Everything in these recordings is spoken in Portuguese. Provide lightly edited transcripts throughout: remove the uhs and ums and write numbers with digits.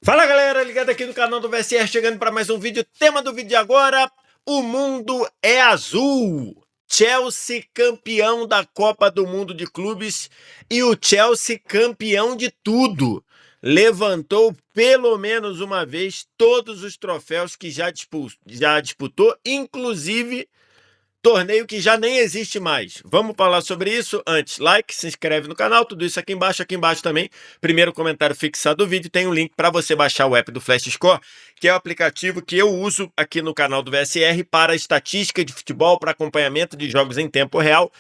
Fala galera, ligado aqui no canal do VSR, chegando para mais um vídeo. Tema do vídeo de agora: o mundo é azul. Chelsea campeão da Copa do Mundo de Clubes e o Chelsea campeão de tudo. Levantou pelo menos uma vez todos os troféus que já disputou, inclusive torneio que já nem existe mais. Vamos falar sobre isso? Antes, like, se inscreve no canal, tudo isso aqui embaixo também. Primeiro comentário fixado do vídeo, tem um link para você baixar o app do Flash Score, que é o aplicativo que eu uso aqui no canal do VSR para estatística de futebol, para acompanhamento de jogos em tempo real.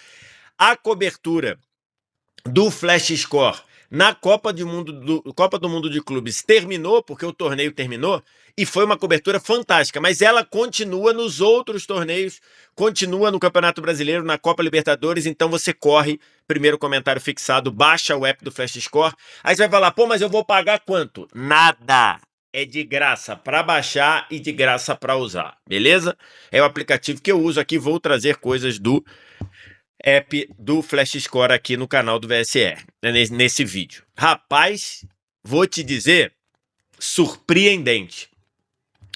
A cobertura do Flash Score na Copa do Mundo de Clubes terminou, porque o torneio terminou, e foi uma cobertura fantástica, mas ela continua nos outros torneios, continua no Campeonato Brasileiro, na Copa Libertadores, então você corre, primeiro comentário fixado, baixa o app do Flash Score, aí você vai falar, pô, mas eu vou pagar quanto? Nada! É de graça para baixar e de graça para usar, beleza? É o aplicativo que eu uso aqui, vou trazer coisas do app do Flash Score aqui no canal do VSR, nesse vídeo. Rapaz, vou te dizer, surpreendente.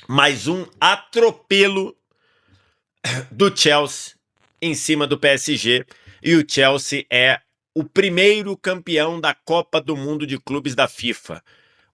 Mais um atropelo do Chelsea em cima do PSG. E o Chelsea é o primeiro campeão da Copa do Mundo de Clubes da FIFA.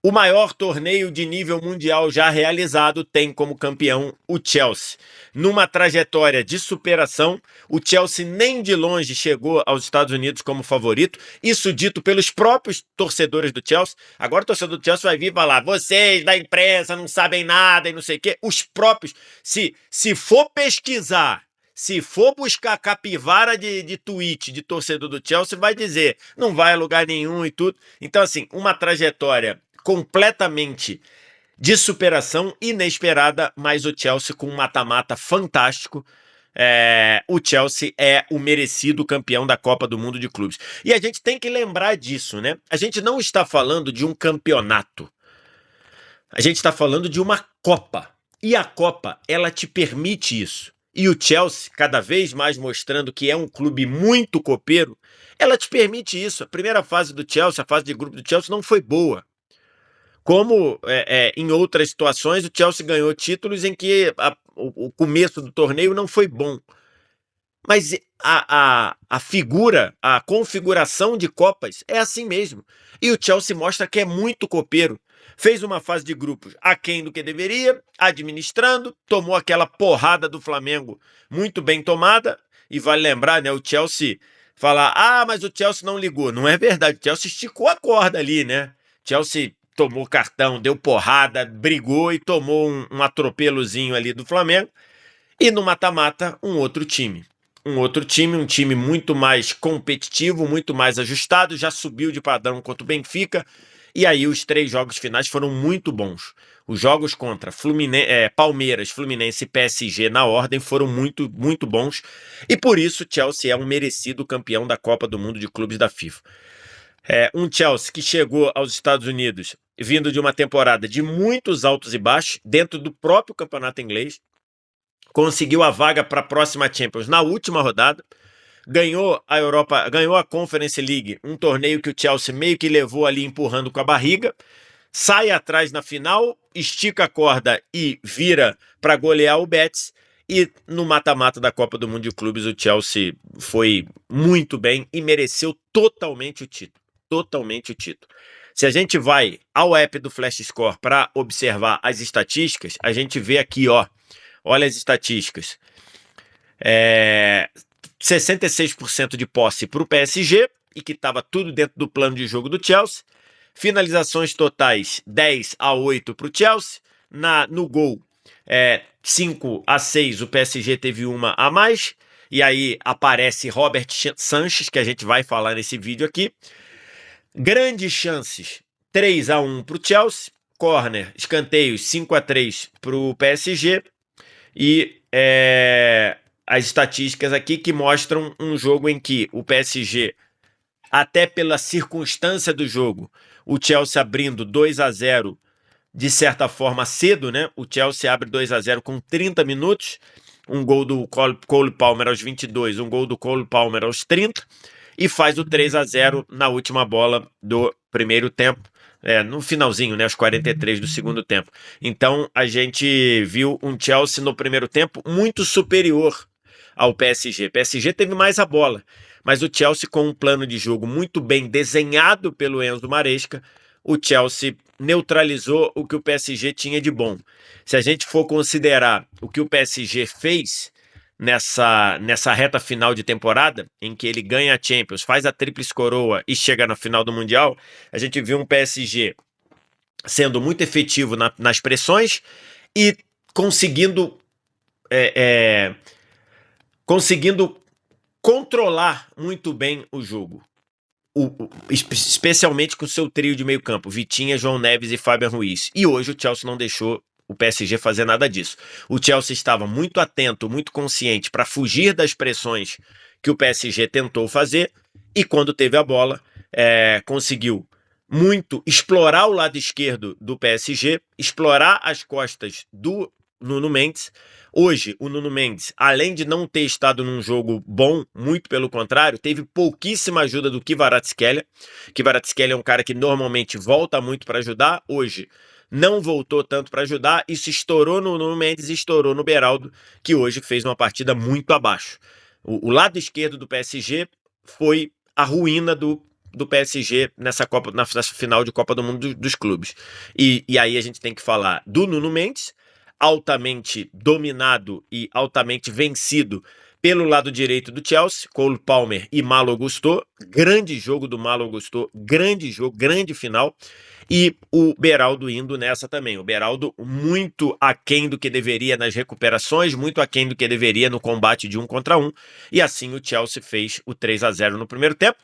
O maior torneio de nível mundial já realizado tem como campeão o Chelsea. Numa trajetória de superação, o Chelsea nem de longe chegou aos Estados Unidos como favorito. Isso dito pelos próprios torcedores do Chelsea. Agora o torcedor do Chelsea vai vir e falar, vocês da imprensa não sabem nada e não sei o quê. Os próprios, se for pesquisar, se for buscar capivara de tweet de torcedor do Chelsea, vai dizer, não vai a lugar nenhum e tudo. Então assim, uma trajetória completamente de superação inesperada, mas o Chelsea com um mata-mata fantástico. O Chelsea é o merecido campeão da Copa do Mundo de Clubes. E a gente tem que lembrar disso, né? A gente não está falando de um campeonato. A gente está falando de uma Copa. E a Copa, ela te permite isso. E o Chelsea, cada vez mais mostrando que é um clube muito copeiro, ela te permite isso. A primeira fase do Chelsea, a fase de grupo do Chelsea, não foi boa. Como em outras situações, o Chelsea ganhou títulos em que o começo do torneio não foi bom. Mas a figura, a configuração de Copas é assim mesmo. E o Chelsea mostra que é muito copeiro. Fez uma fase de grupos aquém do que deveria, administrando, tomou aquela porrada do Flamengo muito bem tomada. E vale lembrar, né, o Chelsea falar, mas o Chelsea não ligou. Não é verdade, o Chelsea esticou a corda ali, né? Chelsea tomou cartão, deu porrada, brigou e tomou um atropelozinho ali do Flamengo. E no mata-mata, um outro time, um time muito mais competitivo, muito mais ajustado, já subiu de padrão contra o Benfica. E aí os 3 jogos finais foram muito bons. Os jogos contra Palmeiras, Fluminense e PSG na ordem foram muito, muito bons. E por isso Chelsea é um merecido campeão da Copa do Mundo de Clubes da FIFA. Um Chelsea que chegou aos Estados Unidos vindo de uma temporada de muitos altos e baixos dentro do próprio campeonato inglês, conseguiu a vaga para a próxima Champions na última rodada, ganhou a Europa, ganhou a Conference League, um torneio que o Chelsea meio que levou ali empurrando com a barriga, sai atrás na final, estica a corda e vira para golear o Betis. E no mata-mata da Copa do Mundo de Clubes, o Chelsea foi muito bem e mereceu totalmente o título. Totalmente o título. Se a gente vai ao app do Flash Score para observar as estatísticas, a gente vê aqui, ó. Olha as estatísticas. 66% de posse para o PSG, e que estava tudo dentro do plano de jogo do Chelsea. Finalizações totais 10-8 para o Chelsea. No gol, 5-6, o PSG teve uma a mais. E aí aparece Robert Sanches, que a gente vai falar nesse vídeo aqui. Grandes chances, 3-1 para o Chelsea. Corner, escanteios, 5-3 para o PSG. E as estatísticas aqui que mostram um jogo em que o PSG, até pela circunstância do jogo, o Chelsea abrindo 2-0 de certa forma cedo, né? O Chelsea abre 2-0 com 30 minutos, um gol do Cole Palmer aos 22, um gol do Cole Palmer aos 30, e faz o 3-0 na última bola do primeiro tempo, No finalzinho, né, aos 43 do segundo tempo. Então a gente viu um Chelsea no primeiro tempo muito superior ao PSG. O PSG teve mais a bola, mas o Chelsea, com um plano de jogo muito bem desenhado pelo Enzo Maresca, o Chelsea neutralizou o que o PSG tinha de bom. Se a gente for considerar o que o PSG fez nessa reta final de temporada, em que ele ganha a Champions, faz a tríplice coroa e chega na final do Mundial, a gente viu um PSG sendo muito efetivo nas pressões e conseguindo conseguindo controlar muito bem o jogo. Especialmente com o seu trio de meio campo, Vitinha, João Neves e Fabian Ruiz. E hoje o Chelsea não deixou o PSG fazer nada disso. O Chelsea estava muito atento, muito consciente para fugir das pressões que o PSG tentou fazer, e quando teve a bola, conseguiu muito explorar o lado esquerdo do PSG, explorar as costas do Nuno Mendes. Hoje, o Nuno Mendes, além de não ter estado num jogo bom, muito pelo contrário, teve pouquíssima ajuda do Kvaratskhelia. Kvaratskhelia é um cara que normalmente volta muito para ajudar. Hoje, não voltou tanto para ajudar. Isso estourou no Nuno Mendes e estourou no Beraldo, que hoje fez uma partida muito abaixo. O lado esquerdo do PSG foi a ruína do PSG nessa final de Copa do Mundo dos clubes. E aí a gente tem que falar do Nuno Mendes, altamente dominado e altamente vencido pelo lado direito do Chelsea, Cole Palmer e Malo Gusto. Grande jogo do Malo Gusto, grande jogo, grande final. E o Beraldo indo nessa também. O Beraldo muito aquém do que deveria nas recuperações, muito aquém do que deveria no combate de 1 contra 1. E assim o Chelsea fez o 3-0 no primeiro tempo.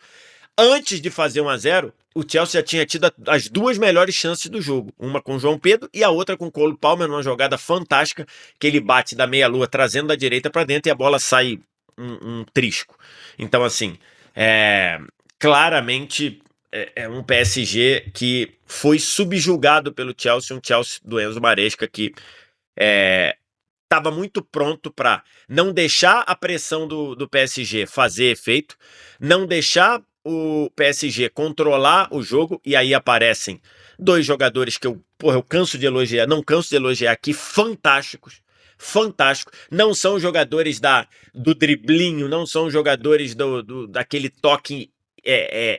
Antes de fazer 1-0, o Chelsea já tinha tido as duas melhores chances do jogo. Uma com o João Pedro e a outra com o Cole Palmer, numa jogada fantástica, que ele bate da meia-lua, trazendo da direita para dentro, e a bola sai um trisco. Então, assim, claramente é um PSG que foi subjugado pelo Chelsea, um Chelsea do Enzo Maresca que estava muito pronto para não deixar a pressão do PSG fazer efeito, não deixar o PSG controlar o jogo, e aí aparecem dois jogadores que eu canso de elogiar, não canso de elogiar aqui, fantásticos, não são jogadores do driblinho, não são jogadores daquele toque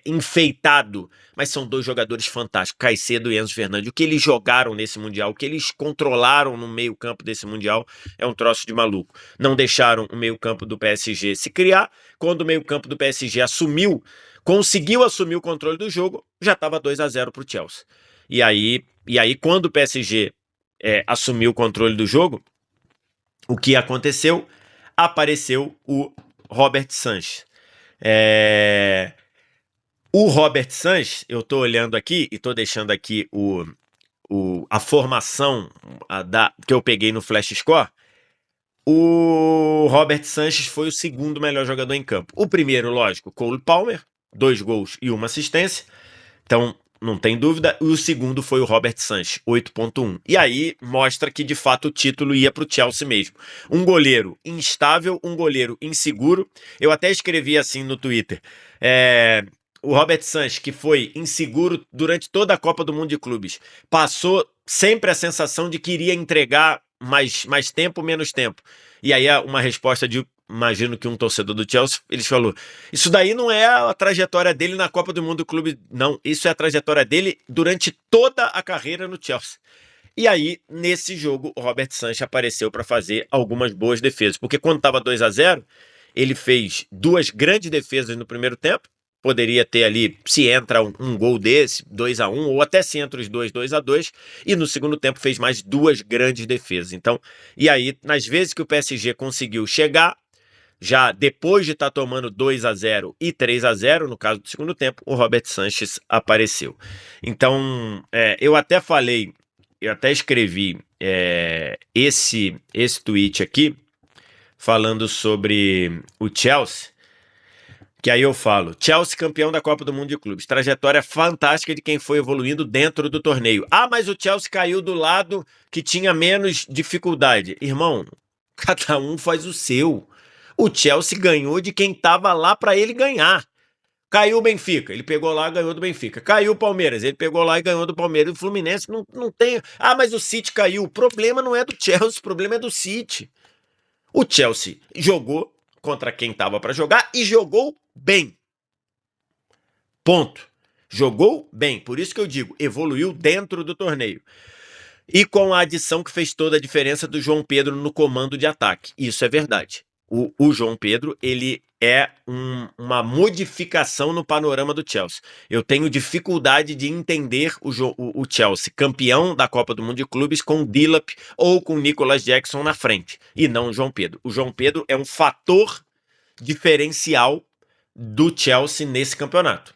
enfeitado, mas são dois jogadores fantásticos, Caicedo e Enzo Fernandes. O que eles jogaram nesse Mundial, o que eles controlaram no meio campo desse Mundial é um troço de maluco. Não deixaram o meio campo do PSG se criar. Quando o meio campo do PSG conseguiu assumir o controle do jogo, já estava 2-0 para o Chelsea. E aí, quando o PSG assumiu o controle do jogo, o que aconteceu? Apareceu o Robert Sanchez. O Robert Sanchez, eu estou olhando aqui e estou deixando aqui a formação que eu peguei no Flash Score. O Robert Sanchez foi o segundo melhor jogador em campo. O primeiro, lógico, Cole Palmer, 2 gols e 1 assistência. Então, não tem dúvida. E o segundo foi o Robert Sanchez, 8.1. E aí mostra que, de fato, o título ia para o Chelsea mesmo. Um goleiro instável, um goleiro inseguro. Eu até escrevi assim no Twitter. O Robert Sanchez, que foi inseguro durante toda a Copa do Mundo de Clubes, passou sempre a sensação de que iria entregar mais tempo, menos tempo. E aí uma resposta imagino que um torcedor do Chelsea, eles falou, isso daí não é a trajetória dele na Copa do Mundo do Clube, não, isso é a trajetória dele durante toda a carreira no Chelsea. E aí, nesse jogo, o Robert Sanchez apareceu para fazer algumas boas defesas, porque quando estava 2-0, ele fez 2 grandes defesas no primeiro tempo. Poderia ter ali, se entra um gol desse, 2-1, ou até se entra os dois, 2-2, e no segundo tempo fez mais 2 grandes defesas. Então, e aí, nas vezes que o PSG conseguiu chegar, já depois de estar tomando 2-0 e 3-0, no caso do segundo tempo, o Robert Sanchez apareceu. Então, eu até escrevi esse tweet aqui, falando sobre o Chelsea, que aí eu falo, Chelsea campeão da Copa do Mundo de Clubes, trajetória fantástica de quem foi evoluindo dentro do torneio. Ah, mas o Chelsea caiu do lado que tinha menos dificuldade. Irmão, cada um faz o seu. O Chelsea ganhou de quem estava lá para ele ganhar. Caiu o Benfica, ele pegou lá e ganhou do Benfica. Caiu o Palmeiras, ele pegou lá e ganhou do Palmeiras. O Fluminense não tem... Ah, mas o City caiu. O problema não é do Chelsea, o problema é do City. O Chelsea jogou contra quem estava para jogar e jogou bem. Ponto. Jogou bem. Por isso que eu digo, evoluiu dentro do torneio. E com a adição que fez toda a diferença do João Pedro no comando de ataque. Isso é verdade. O João Pedro, ele é uma modificação no panorama do Chelsea. Eu tenho dificuldade de entender o Chelsea campeão da Copa do Mundo de Clubes com o Dilap ou com o Nicolas Jackson na frente, e não o João Pedro. O João Pedro é um fator diferencial do Chelsea nesse campeonato.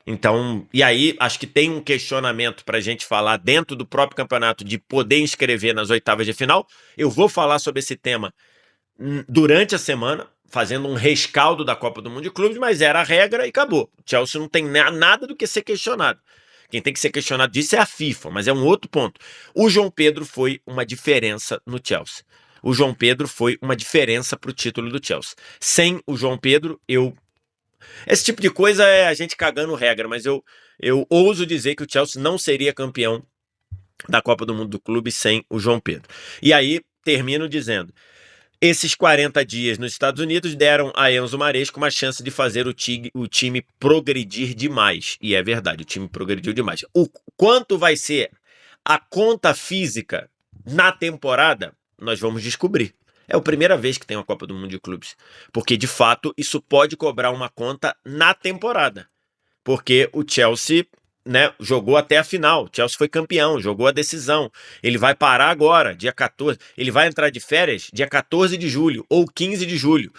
Então, e aí acho que tem um questionamento para a gente falar dentro do próprio campeonato de poder inscrever nas oitavas de final. Eu vou falar sobre esse tema durante a semana, fazendo um rescaldo da Copa do Mundo de Clubes, mas era a regra e acabou. O Chelsea não tem nada do que ser questionado. Quem tem que ser questionado disso é a FIFA, mas é um outro ponto. O João Pedro foi uma diferença no Chelsea. O João Pedro foi uma diferença para o título do Chelsea. Sem o João Pedro, esse tipo de coisa é a gente cagando regra, mas eu ouso dizer que o Chelsea não seria campeão da Copa do Mundo do Clube sem o João Pedro. E aí, termino dizendo, esses 40 dias nos Estados Unidos deram a Enzo Maresca uma chance de fazer o time progredir demais. E é verdade, o time progrediu demais. O quanto vai ser a conta física na temporada, nós vamos descobrir. É a primeira vez que tem uma Copa do Mundo de Clubes. Porque, de fato, isso pode cobrar uma conta na temporada. Porque o Chelsea, né, jogou até a final. O Chelsea foi campeão, jogou a decisão. Ele vai parar agora, dia 14. Ele vai entrar de férias dia 14 de julho ou 15 de julho.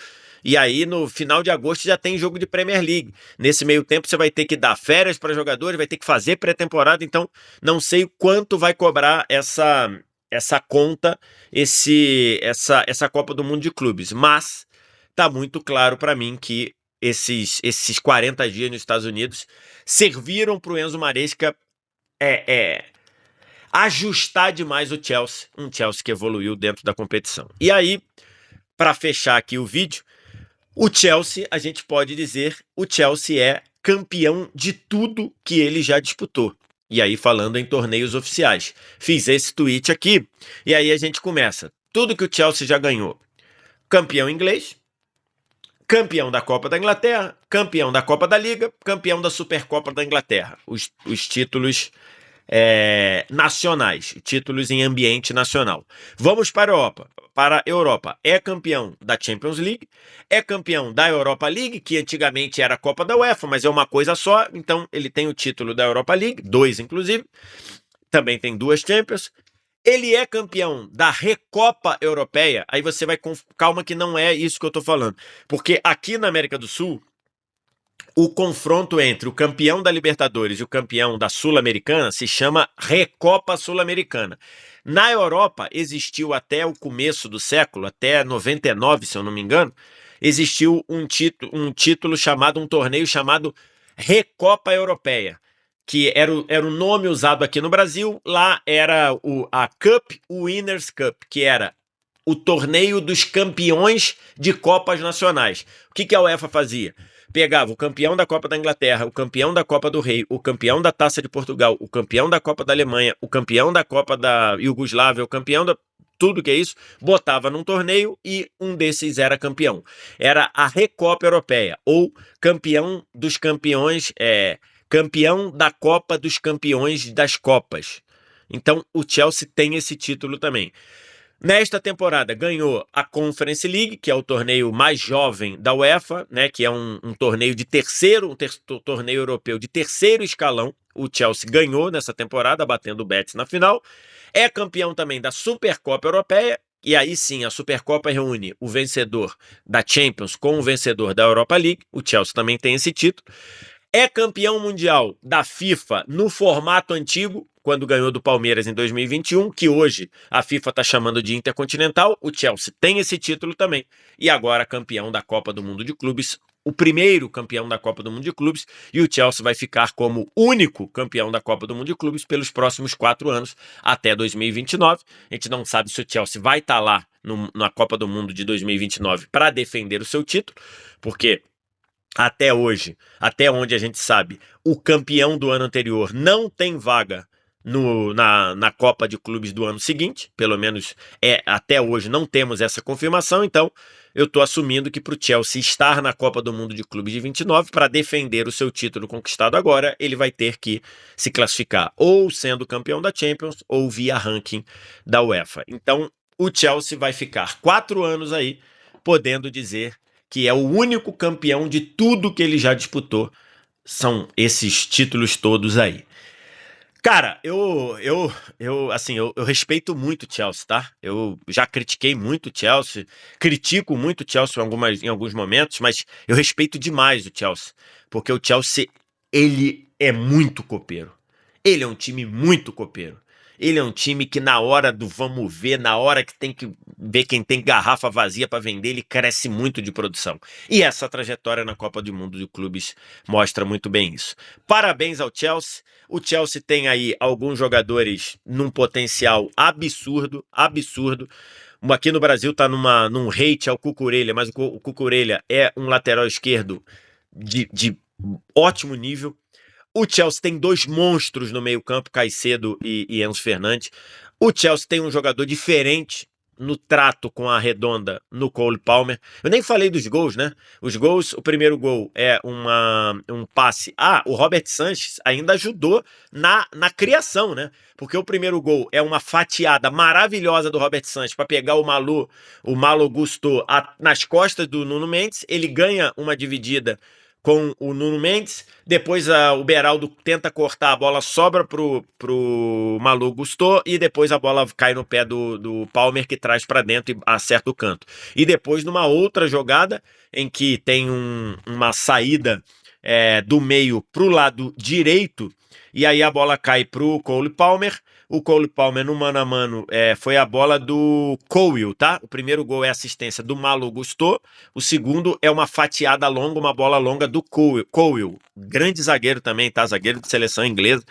E aí, no final de agosto, já tem jogo de Premier League. Nesse meio tempo, você vai ter que dar férias para jogadores, vai ter que fazer pré-temporada. Então, não sei o quanto vai cobrar essa conta, essa Copa do Mundo de Clubes. Mas tá muito claro para mim que esses 40 dias nos Estados Unidos serviram para o Enzo Maresca ajustar demais o Chelsea, um Chelsea que evoluiu dentro da competição. E aí, para fechar aqui o vídeo, o Chelsea, a gente pode dizer, o Chelsea é campeão de tudo que ele já disputou. E aí falando em torneios oficiais. Fiz esse tweet aqui, e aí a gente começa. Tudo que o Chelsea já ganhou. Campeão inglês, campeão da Copa da Inglaterra, campeão da Copa da Liga, campeão da Supercopa da Inglaterra. Os títulos nacionais, títulos em ambiente nacional. Vamos para a Europa. Para a Europa, é campeão da Champions League, é campeão da Europa League, que antigamente era a Copa da UEFA, mas é uma coisa só, então ele tem o título da Europa League, 2 inclusive, também tem 2 Champions. Ele é campeão da Recopa Europeia, aí você vai com calma que não é isso que eu tô falando, porque aqui na América do Sul, o confronto entre o campeão da Libertadores e o campeão da Sul-Americana se chama Recopa Sul-Americana. Na Europa, existiu até o começo do século, até 99, se eu não me engano, existiu um título chamado, um torneio chamado Recopa Europeia, que era o nome usado aqui no Brasil. Lá era a Cup Winners' Cup, que era o torneio dos campeões de Copas Nacionais. O que a UEFA fazia? Pegava o campeão da Copa da Inglaterra, o campeão da Copa do Rei, o campeão da Taça de Portugal, o campeão da Copa da Alemanha, o campeão da Copa da Iugoslávia, o campeão da... tudo que é isso, botava num torneio e um desses era campeão. Era a Recopa Europeia, ou campeão dos campeões, campeão da Copa dos Campeões das Copas. Então o Chelsea tem esse título também. Nesta temporada ganhou a Conference League, que é o torneio mais jovem da UEFA, né, que é um torneio de torneio europeu de terceiro escalão. O Chelsea ganhou nessa temporada, batendo o Betis na final. É campeão também da Supercopa Europeia, e aí sim a Supercopa reúne o vencedor da Champions com o vencedor da Europa League. O Chelsea também tem esse título. É campeão mundial da FIFA no formato antigo, quando ganhou do Palmeiras em 2021, que hoje a FIFA está chamando de Intercontinental. O Chelsea tem esse título também. E agora campeão da Copa do Mundo de Clubes, o primeiro campeão da Copa do Mundo de Clubes, e o Chelsea vai ficar como único campeão da Copa do Mundo de Clubes pelos próximos 4 anos, até 2029. A gente não sabe se o Chelsea vai estar lá na Copa do Mundo de 2029 para defender o seu título, porque até hoje, até onde a gente sabe, o campeão do ano anterior não tem vaga na Copa de Clubes do ano seguinte, pelo menos até hoje não temos essa confirmação, então eu estou assumindo que para o Chelsea estar na Copa do Mundo de Clubes de 29, para defender o seu título conquistado agora, ele vai ter que se classificar ou sendo campeão da Champions ou via ranking da UEFA. Então o Chelsea vai ficar 4 anos aí podendo dizer que é o único campeão de tudo que ele já disputou. São esses títulos todos aí. Cara, eu respeito muito o Chelsea, tá? Eu já critiquei muito o Chelsea, critico muito o Chelsea em alguns momentos, mas eu respeito demais o Chelsea, porque o Chelsea, ele é muito copeiro. Ele é um time muito copeiro. Ele é um time que na hora do vamos ver, na hora que tem que ver quem tem garrafa vazia para vender, ele cresce muito de produção. E essa trajetória na Copa do Mundo de Clubes mostra muito bem isso. Parabéns ao Chelsea. O Chelsea tem aí alguns jogadores num potencial absurdo, absurdo. Aqui no Brasil tá num hate ao Cucurella, mas o Cucurella é um lateral esquerdo de ótimo nível. O Chelsea tem 2 monstros no meio-campo, Caicedo e Enzo Fernandes. O Chelsea tem um jogador diferente no trato com a redonda no Cole Palmer. Eu nem falei dos gols, né? Os gols, o primeiro gol é um passe. O Robert Sanchez ainda ajudou na criação, né? Porque o primeiro gol é uma fatiada maravilhosa do Robert Sanchez para pegar o Malo Gusto nas costas do Nuno Mendes. Ele ganha uma dividida com o Nuno Mendes, depois o Beraldo tenta cortar, a bola sobra pro Malo Gusto e depois a bola cai no pé do Palmer, que traz para dentro e acerta o canto. E depois numa outra jogada em que tem uma saída do meio pro lado direito, e aí a bola cai pro Cole Palmer. O Cole Palmer no mano a mano foi a bola do Cowell, tá? O primeiro gol é assistência do Malo Gusto, o segundo é uma fatiada longa, uma bola longa do Cowell, grande zagueiro também, tá? Zagueiro de seleção inglesa.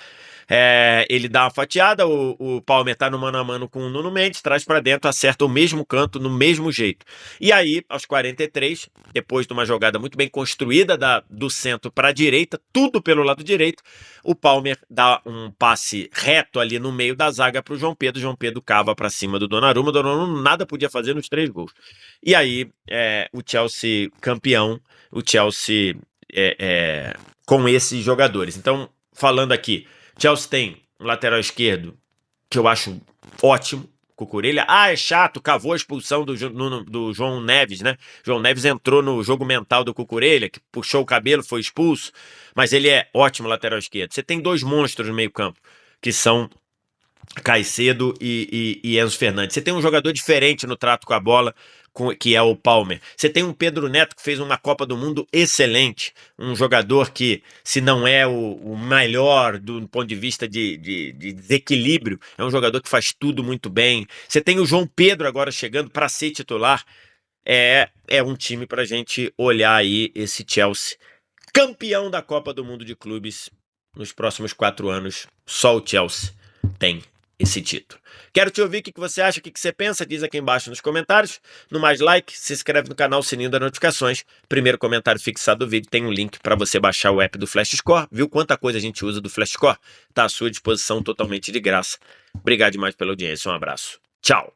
Ele dá uma fatiada, o Palmer tá no mano a mano com o Nuno Mendes, traz para dentro, acerta o mesmo canto, no mesmo jeito. E aí, aos 43, depois de uma jogada muito bem construída do centro para a direita, tudo pelo lado direito, o Palmer dá um passe reto ali no meio da zaga para o João Pedro cava para cima do Donnarumma, nada podia fazer nos 3 gols. E aí, o Chelsea campeão, o Chelsea com esses jogadores. Então, falando aqui, Chelsea tem um lateral esquerdo que eu acho ótimo, Cucurella. É chato, cavou a expulsão do João Neves, né? João Neves entrou no jogo mental do Cucurella, que puxou o cabelo, foi expulso, mas ele é ótimo lateral esquerdo. Você tem 2 monstros no meio campo, que são Caicedo e Enzo Fernandes. Você tem um jogador diferente no trato com a bola, que é o Palmer. Você tem um Pedro Neto que fez uma Copa do Mundo excelente, um jogador que, se não é o melhor do ponto de vista de desequilíbrio, é um jogador que faz tudo muito bem. Você tem o João Pedro agora chegando para ser titular. É um time para a gente olhar aí, esse Chelsea, campeão da Copa do Mundo de Clubes nos próximos 4 anos. Só o Chelsea tem esse título. Quero te ouvir o que você acha, o que você pensa, diz aqui embaixo nos comentários. No mais like, se inscreve no canal, sininho das notificações. Primeiro comentário fixado do vídeo tem um link para você baixar o app do Flash Score. Viu quanta coisa a gente usa do Flash Score? Tá à sua disposição totalmente de graça. Obrigado demais pela audiência, um abraço. Tchau!